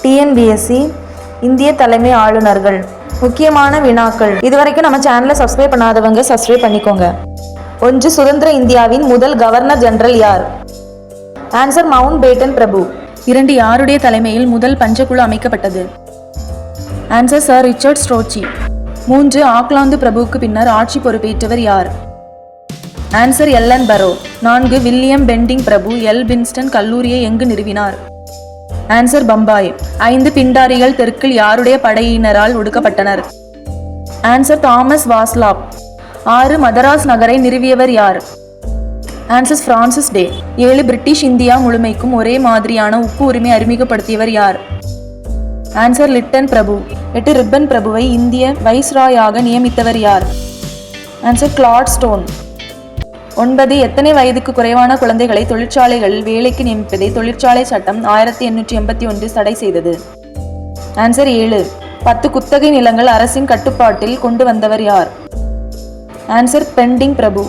TNPSC இந்திய தலைமை ஆளுநர்கள். முக்கியமான வினாக்கள். இதுவரைக்கும் நம்ம சேனலை சப்ஸ்கிரைப் பண்ணாதவங்க சப்ஸ்கிரைப் பண்ணிக்கோங்க. 1. சுதந்திர இந்தியாவின் முதல் கவர்னர் ஜெனரல் யார்? ஆன்சர் மவுண்ட் பேட்டன் பிரபு. 2. யாருடைய தலைமையில் முதல் பஞ்சக்குழு அமைக்கப்பட்டது? Answer sir Richard Strachey. 3. Auckland பிரபுவுக்கு பின்னர் ஆட்சி பொறுப்பேற்றவர் யார்? Answer Ellenborough. 4. William Bentinck பிரபு எல்பின்ஸ்டன் கல்லூரியை எங்கு நிறுவினார்? ஆன்சர் பம்பாய். 5. பிண்டாரிகள் தெற்கில் யாருடைய படையினரால் ஒடுக்கப்பட்டனர்? ஆன்சர் தாமஸ் வாஸ்லாப். 6. மதராஸ் நகரை நிறுவியவர் யார்? Answer Francis Day. 7. British India முழுமைக்கும் ஒரே மாதிரியான உப்பு உரிமை அறிமுகப்படுத்தியவர் யார்? ஆன்சர் லிட்டன் பிரபு. 8. ரிப்பன் பிரபுவை இந்திய வைஸ்ராயாக நியமித்தவர் யார்? Answer Gladstone. 9. எத்தனை வயதுக்கு குறைவான குழந்தைகளை தொழிற்சாலைகளில் வேலைக்கு நியமிப்பதை தொழிற்சாலை சட்டம் 1881 தடை செய்தது? ஆன்சர் 7. 10. குத்தகை நிலங்கள் அரசின் கட்டுப்பாட்டில் கொண்டு வந்தவர் யார்? ஆன்சர் பெண்டிங் பிரபு.